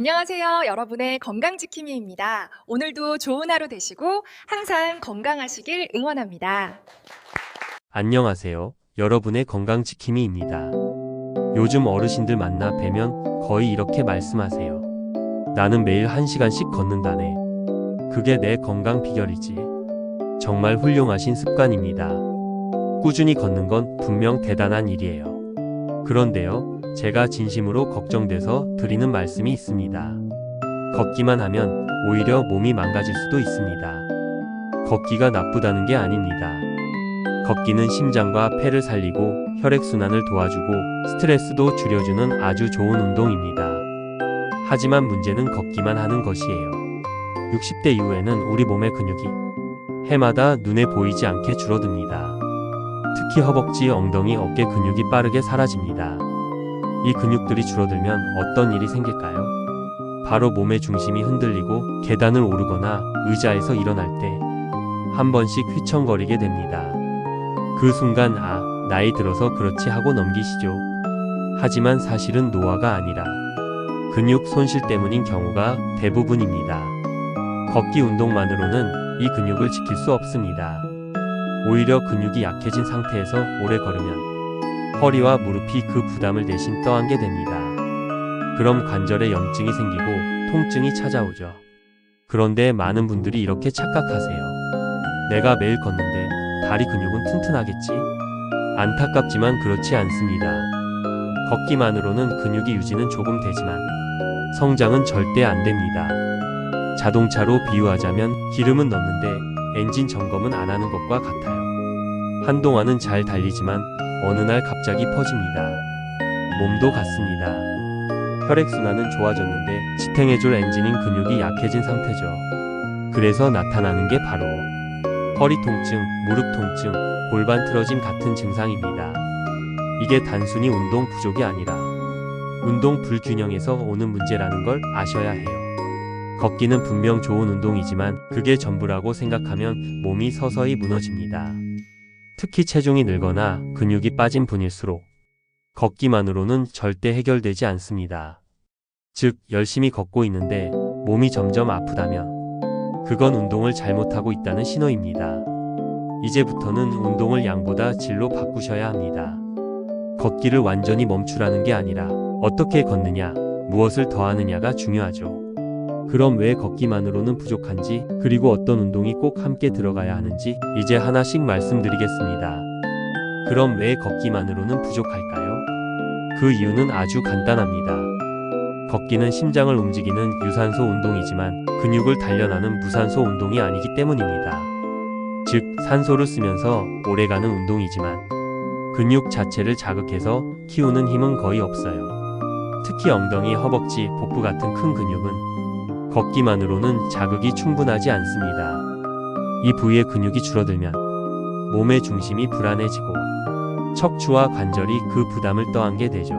안녕하세요. 여러분의 건강지킴이입니다. 오늘도 좋은 하루 되시고 항상 건강하시길 응원합니다. 안녕하세요. 여러분의 건강지킴이입니다. 요즘 어르신들 만나 뵈면 거의 이렇게 말씀하세요. 나는 매일 1시간씩 걷는다네. 그게 내 건강 비결이지. 정말 훌륭하신 습관입니다. 꾸준히 걷는 건 분명 대단한 일이에요. 그런데요, 제가 진심으로 걱정돼서 드리는 말씀이 있습니다. 걷기만 하면 오히려 몸이 망가질 수도 있습니다. 걷기가 나쁘다는 게 아닙니다. 걷기는 심장과 폐를 살리고 혈액순환을 도와주고 스트레스도 줄여주는 아주 좋은 운동입니다. 하지만 문제는 걷기만 하는 것이에요. 60대 이후에는 우리 몸의 근육이 해마다 눈에 보이지 않게 줄어듭니다. 특히 허벅지, 엉덩이, 어깨 근육이 빠르게 사라집니다. 이 근육들이 줄어들면 어떤 일이 생길까요? 바로 몸의 중심이 흔들리고 계단을 오르거나 의자에서 일어날 때 한 번씩 휘청거리게 됩니다. 그 순간 나이 들어서 그렇지 하고 넘기시죠. 하지만 사실은 노화가 아니라 근육 손실 때문인 경우가 대부분입니다. 걷기 운동만으로는 이 근육을 지킬 수 없습니다. 오히려 근육이 약해진 상태에서 오래 걸으면 허리와 무릎이 그 부담을 대신 떠안게 됩니다. 그럼 관절에 염증이 생기고 통증이 찾아오죠. 그런데 많은 분들이 이렇게 착각하세요. 내가 매일 걷는데 다리 근육은 튼튼하겠지? 안타깝지만 그렇지 않습니다. 걷기만으로는 근육이 유지는 조금 되지만 성장은 절대 안 됩니다. 자동차로 비유하자면 기름은 넣는데 엔진 점검은 안 하는 것과 같아요. 한동안은 잘 달리지만 어느 날 갑자기 퍼집니다. 몸도 같습니다. 혈액순환은 좋아졌는데 지탱해줄 엔진인 근육이 약해진 상태죠. 그래서 나타나는 게 바로 허리 통증, 무릎 통증, 골반 틀어짐 같은 증상입니다. 이게 단순히 운동 부족이 아니라 운동 불균형에서 오는 문제라는 걸 아셔야 해요. 걷기는 분명 좋은 운동이지만 그게 전부라고 생각하면 몸이 서서히 무너집니다. 특히 체중이 늘거나 근육이 빠진 분일수록 걷기만으로는 절대 해결되지 않습니다. 즉, 열심히 걷고 있는데 몸이 점점 아프다면 그건 운동을 잘못하고 있다는 신호입니다. 이제부터는 운동을 양보다 질로 바꾸셔야 합니다. 걷기를 완전히 멈추라는 게 아니라 어떻게 걷느냐, 무엇을 더하느냐가 중요하죠. 그럼 왜 걷기만으로는 부족한지, 그리고 어떤 운동이 꼭 함께 들어가야 하는지 이제 하나씩 말씀드리겠습니다. 그럼 왜 걷기만으로는 부족할까요? 그 이유는 아주 간단합니다. 걷기는 심장을 움직이는 유산소 운동이지만 근육을 단련하는 무산소 운동이 아니기 때문입니다. 즉, 산소를 쓰면서 오래가는 운동이지만 근육 자체를 자극해서 키우는 힘은 거의 없어요. 특히 엉덩이, 허벅지, 복부 같은 큰 근육은 걷기만으로는 자극이 충분하지 않습니다. 이 부위의 근육이 줄어들면 몸의 중심이 불안해지고 척추와 관절이 그 부담을 떠안게 되죠.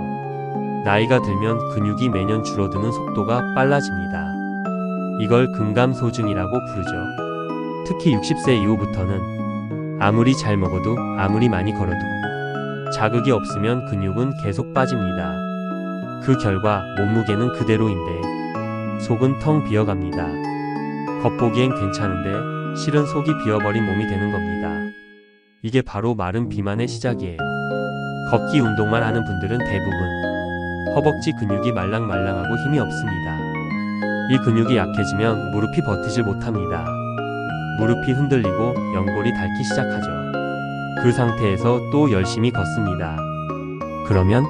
나이가 들면 근육이 매년 줄어드는 속도가 빨라집니다. 이걸 근감소증이라고 부르죠. 특히 60세 이후부터는 아무리 잘 먹어도 아무리 많이 걸어도 자극이 없으면 근육은 계속 빠집니다. 그 결과 몸무게는 그대로인데 속은 텅 비어갑니다. 겉보기엔 괜찮은데 실은 속이 비어버린 몸이 되는 겁니다. 이게 바로 마른 비만의 시작이에요. 걷기 운동만 하는 분들은 대부분 허벅지 근육이 말랑말랑하고 힘이 없습니다. 이 근육이 약해지면 무릎이 버티질 못합니다. 무릎이 흔들리고 연골이 닳기 시작하죠. 그 상태에서 또 열심히 걷습니다. 그러면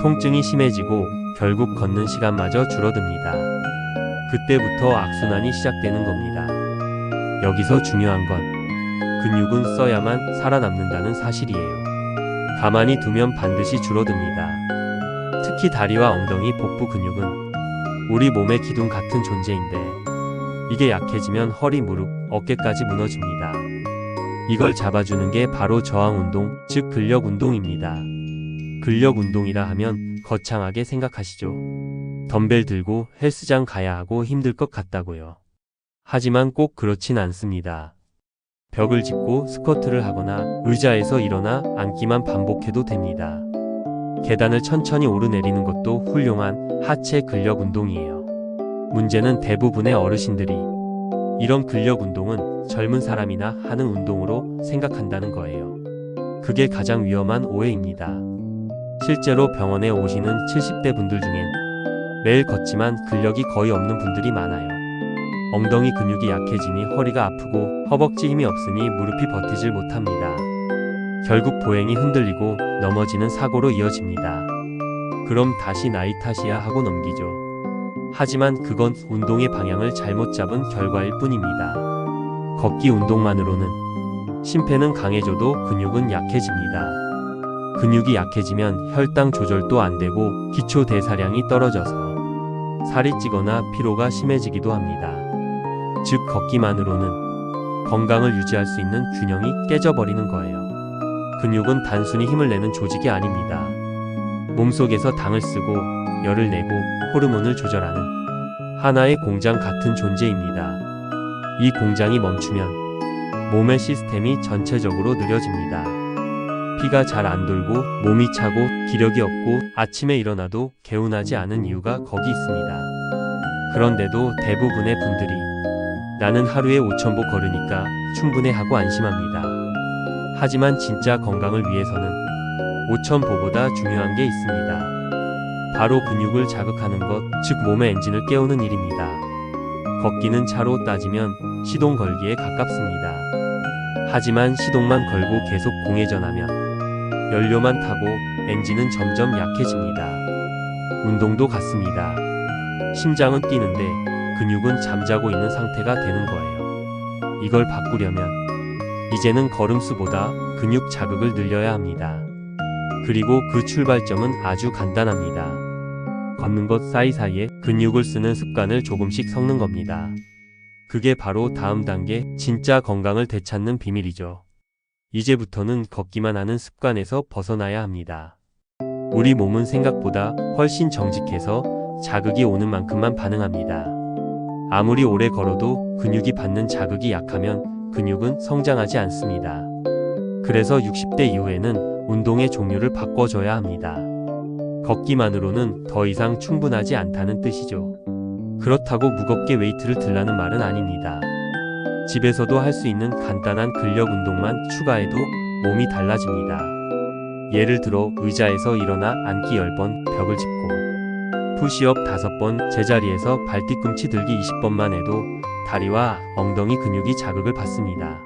통증이 심해지고 결국 걷는 시간마저 줄어듭니다. 그때부터 악순환이 시작되는 겁니다. 여기서 중요한 건 근육은 써야만 살아남는다는 사실이에요. 가만히 두면 반드시 줄어듭니다. 특히 다리와 엉덩이, 복부 근육은 우리 몸의 기둥 같은 존재인데 이게 약해지면 허리, 무릎, 어깨까지 무너집니다. 이걸 잡아주는 게 바로 저항 운동, 즉 근력 운동입니다. 근력 운동이라 하면 거창하게 생각하시죠. 덤벨 들고 헬스장 가야 하고 힘들 것 같다고요. 하지만 꼭 그렇진 않습니다. 벽을 짚고 스쿼트를 하거나 의자에서 일어나 앉기만 반복해도 됩니다. 계단을 천천히 오르내리는 것도 훌륭한 하체 근력 운동이에요. 문제는 대부분의 어르신들이 이런 근력 운동은 젊은 사람이나 하는 운동으로 생각한다는 거예요. 그게 가장 위험한 오해입니다. 실제로 병원에 오시는 70대 분들 중엔 매일 걷지만 근력이 거의 없는 분들이 많아요. 엉덩이 근육이 약해지니 허리가 아프고 허벅지 힘이 없으니 무릎이 버티질 못합니다. 결국 보행이 흔들리고 넘어지는 사고로 이어집니다. 그럼 다시 나이 탓이야 하고 넘기죠. 하지만 그건 운동의 방향을 잘못 잡은 결과일 뿐입니다. 걷기 운동만으로는 심폐는 강해져도 근육은 약해집니다. 근육이 약해지면 혈당 조절도 안 되고 기초 대사량이 떨어져서 살이 찌거나 피로가 심해지기도 합니다. 즉 걷기만으로는 건강을 유지할 수 있는 균형이 깨져버리는 거예요. 근육은 단순히 힘을 내는 조직이 아닙니다. 몸속에서 당을 쓰고 열을 내고 호르몬을 조절하는 하나의 공장 같은 존재입니다. 이 공장이 멈추면 몸의 시스템이 전체적으로 느려집니다. 피가 잘 안 돌고 몸이 차고 기력이 없고 아침에 일어나도 개운하지 않은 이유가 거기 있습니다. 그런데도 대부분의 분들이 나는 하루에 5,000보 걸으니까 충분해 하고 안심합니다. 하지만 진짜 건강을 위해서는 5,000보보다 중요한 게 있습니다. 바로 근육을 자극하는 것, 즉 몸의 엔진을 깨우는 일입니다. 걷기는 차로 따지면 시동 걸기에 가깝습니다. 하지만 시동만 걸고 계속 공회전하면 연료만 타고 엔진은 점점 약해집니다. 운동도 같습니다. 심장은 뛰는데 근육은 잠자고 있는 상태가 되는 거예요. 이걸 바꾸려면 이제는 걸음수보다 근육 자극을 늘려야 합니다. 그리고 그 출발점은 아주 간단합니다. 걷는 것 사이사이에 근육을 쓰는 습관을 조금씩 섞는 겁니다. 그게 바로 다음 단계 진짜 건강을 되찾는 비밀이죠. 이제부터는 걷기만 하는 습관에서 벗어나야 합니다. 우리 몸은 생각보다 훨씬 정직해서 자극이 오는 만큼만 반응합니다. 아무리 오래 걸어도 근육이 받는 자극이 약하면 근육은 성장하지 않습니다. 그래서 60대 이후에는 운동의 종류를 바꿔줘야 합니다. 걷기만으로는 더 이상 충분하지 않다는 뜻이죠. 그렇다고 무겁게 웨이트를 들라는 말은 아닙니다. 집에서도 할 수 있는 간단한 근력 운동만 추가해도 몸이 달라집니다. 예를 들어 의자에서 일어나 앉기 10번, 벽을 짚고 푸시업 5번, 제자리에서 발뒤꿈치 들기 20번만 해도 다리와 엉덩이 근육이 자극을 받습니다.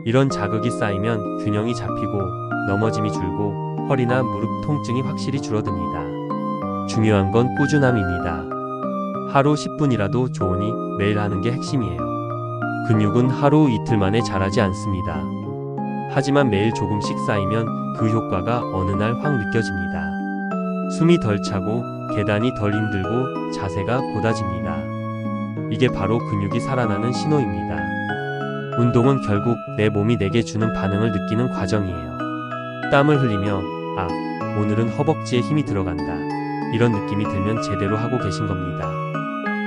이런 자극이 쌓이면 균형이 잡히고 넘어짐이 줄고 허리나 무릎 통증이 확실히 줄어듭니다. 중요한 건 꾸준함입니다. 하루 10분이라도 좋으니 매일 하는 게 핵심이에요. 근육은 하루 이틀 만에 자라지 않습니다. 하지만 매일 조금씩 쌓이면 그 효과가 어느 날 확 느껴집니다. 숨이 덜 차고 계단이 덜 힘들고 자세가 곧아집니다. 이게 바로 근육이 살아나는 신호입니다. 운동은 결국 내 몸이 내게 주는 반응을 느끼는 과정이에요. 땀을 흘리며 아, 오늘은 허벅지에 힘이 들어간다. 이런 느낌이 들면 제대로 하고 계신 겁니다.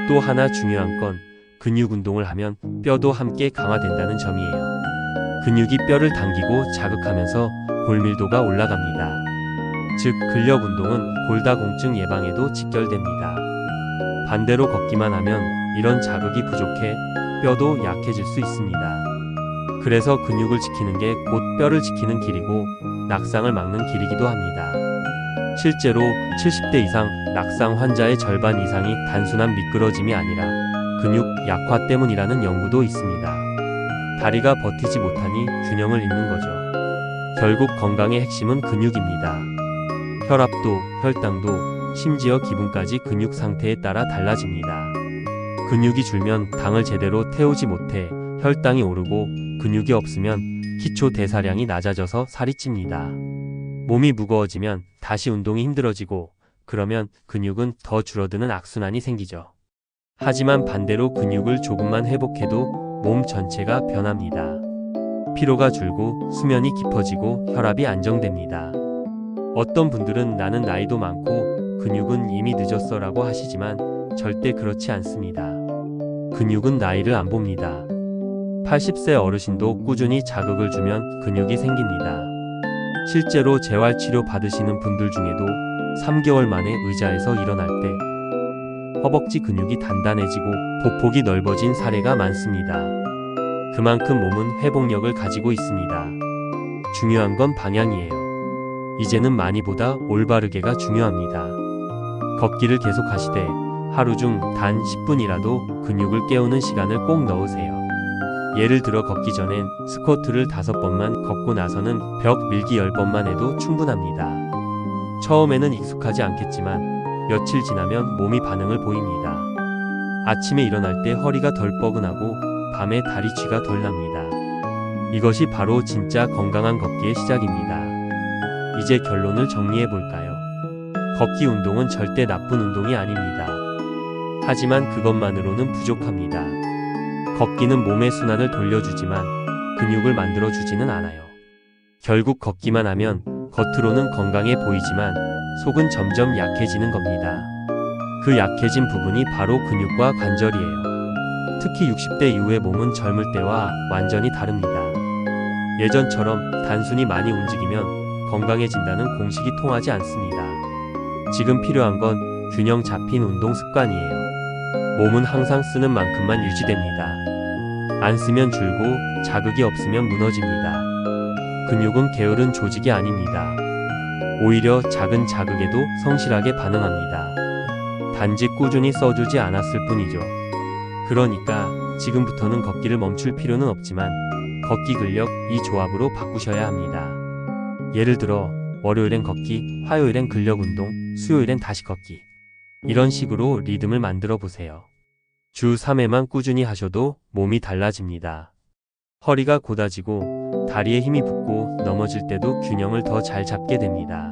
또 하나 중요한 건 근육 운동을 하면 뼈도 함께 강화된다는 점이에요. 근육이 뼈를 당기고 자극하면서 골밀도가 올라갑니다. 즉 근력 운동은 골다공증 예방에도 직결됩니다. 반대로 걷기만 하면 이런 자극이 부족해 뼈도 약해질 수 있습니다. 그래서 근육을 지키는 게 곧 뼈를 지키는 길이고 낙상을 막는 길이기도 합니다. 실제로 70대 이상 낙상 환자의 절반 이상이 단순한 미끄러짐이 아니라 근육 약화 때문이라는 연구도 있습니다. 다리가 버티지 못하니 균형을 잃는 거죠. 결국 건강의 핵심은 근육입니다. 혈압도, 혈당도, 심지어 기분까지 근육 상태에 따라 달라집니다. 근육이 줄면 당을 제대로 태우지 못해 혈당이 오르고 근육이 없으면 기초 대사량이 낮아져서 살이 찝니다. 몸이 무거워지면 다시 운동이 힘들어지고 그러면 근육은 더 줄어드는 악순환이 생기죠. 하지만 반대로 근육을 조금만 회복해도 몸 전체가 변합니다. 피로가 줄고 수면이 깊어지고 혈압이 안정됩니다. 어떤 분들은 나는 나이도 많고 근육은 이미 늦었어 라고 하시지만 절대 그렇지 않습니다. 근육은 나이를 안 봅니다. 80세 어르신도 꾸준히 자극을 주면 근육이 생깁니다. 실제로 재활치료 받으시는 분들 중에도 3개월 만에 의자에서 일어날 때 허벅지 근육이 단단해지고 보폭이 넓어진 사례가 많습니다. 그만큼 몸은 회복력을 가지고 있습니다. 중요한 건 방향이에요. 이제는 많이보다 올바르게가 중요합니다. 걷기를 계속 하시되 하루 중 단 10분이라도 근육을 깨우는 시간을 꼭 넣으세요. 예를 들어 걷기 전엔 스쿼트를 5번만 걷고 나서는 벽 밀기 10번만 해도 충분합니다. 처음에는 익숙하지 않겠지만 며칠 지나면 몸이 반응을 보입니다. 아침에 일어날 때 허리가 덜 뻐근하고 밤에 다리 쥐가 덜 납니다. 이것이 바로 진짜 건강한 걷기의 시작입니다. 이제 결론을 정리해 볼까요? 걷기 운동은 절대 나쁜 운동이 아닙니다. 하지만 그것만으로는 부족합니다. 걷기는 몸의 순환을 돌려주지만 근육을 만들어주지는 않아요. 결국 걷기만 하면 겉으로는 건강해 보이지만 속은 점점 약해지는 겁니다. 그 약해진 부분이 바로 근육과 관절이에요. 특히 60대 이후의 몸은 젊을 때와 완전히 다릅니다. 예전처럼 단순히 많이 움직이면 건강해진다는 공식이 통하지 않습니다. 지금 필요한 건 균형 잡힌 운동 습관이에요. 몸은 항상 쓰는 만큼만 유지됩니다. 안 쓰면 줄고 자극이 없으면 무너집니다. 근육은 게으른 조직이 아닙니다. 오히려 작은 자극에도 성실하게 반응합니다. 단지 꾸준히 써주지 않았을 뿐이죠. 그러니까 지금부터는 걷기를 멈출 필요는 없지만 걷기 근력 이 조합으로 바꾸셔야 합니다. 예를 들어 월요일엔 걷기, 화요일엔 근력 운동, 수요일엔 다시 걷기. 이런 식으로 리듬을 만들어 보세요. 주 3회만 꾸준히 하셔도 몸이 달라집니다. 허리가 곧아지고 다리에 힘이 붙고 넘어질 때도 균형을 더 잘 잡게 됩니다.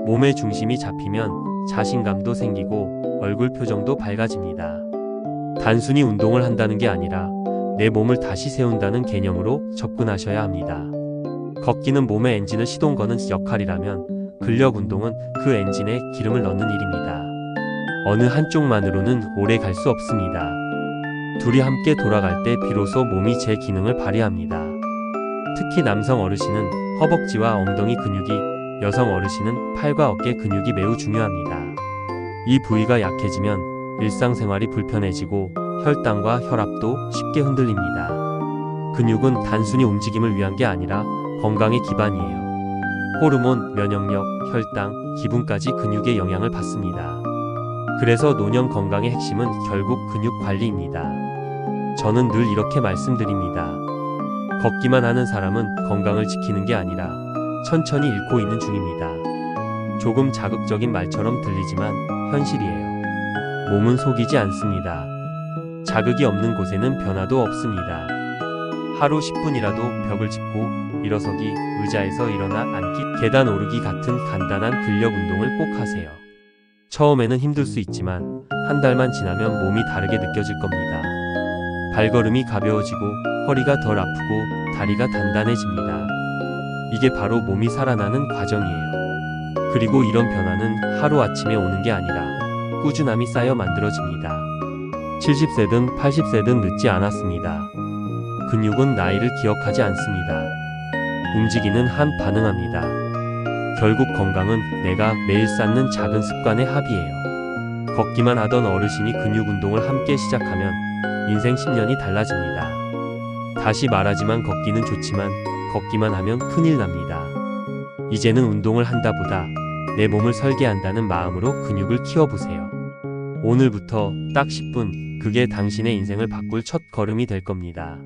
몸의 중심이 잡히면 자신감도 생기고 얼굴 표정도 밝아집니다. 단순히 운동을 한다는 게 아니라 내 몸을 다시 세운다는 개념으로 접근하셔야 합니다. 걷기는 몸의 엔진을 시동 거는 역할이라면 근력 운동은 그 엔진에 기름을 넣는 일입니다. 어느 한쪽만으로는 오래 갈 수 없습니다. 둘이 함께 돌아갈 때 비로소 몸이 제 기능을 발휘합니다. 특히 남성 어르신은 허벅지와 엉덩이 근육이, 여성 어르신은 팔과 어깨 근육이 매우 중요합니다. 이 부위가 약해지면 일상생활이 불편해지고 혈당과 혈압도 쉽게 흔들립니다. 근육은 단순히 움직임을 위한 게 아니라 건강의 기반이에요. 호르몬, 면역력, 혈당, 기분까지 근육의 영향을 받습니다. 그래서 노년 건강의 핵심은 결국 근육 관리입니다. 저는 늘 이렇게 말씀드립니다. 걷기만 하는 사람은 건강을 지키는 게 아니라 천천히 잃고 있는 중입니다. 조금 자극적인 말처럼 들리지만 현실이에요. 몸은 속이지 않습니다. 자극이 없는 곳에는 변화도 없습니다. 하루 10분이라도 벽을 짚고 일어서기, 의자에서 일어나 앉기, 계단 오르기 같은 간단한 근력 운동을 꼭 하세요. 처음에는 힘들 수 있지만 한 달만 지나면 몸이 다르게 느껴질 겁니다. 발걸음이 가벼워지고 허리가 덜 아프고 다리가 단단해집니다. 이게 바로 몸이 살아나는 과정이에요. 그리고 이런 변화는 하루아침에 오는 게 아니라 꾸준함이 쌓여 만들어집니다. 70세든 80세든 늦지 않았습니다. 근육은 나이를 기억하지 않습니다. 움직이는 한 반응합니다. 결국 건강은 내가 매일 쌓는 작은 습관의 합이에요. 걷기만 하던 어르신이 근육 운동을 함께 시작하면 인생 10년이 달라집니다. 다시 말하지만 걷기는 좋지만 걷기만 하면 큰일 납니다. 이제는 운동을 한다보다 내 몸을 설계한다는 마음으로 근육을 키워보세요. 오늘부터 딱 10분, 그게 당신의 인생을 바꿀 첫 걸음이 될 겁니다.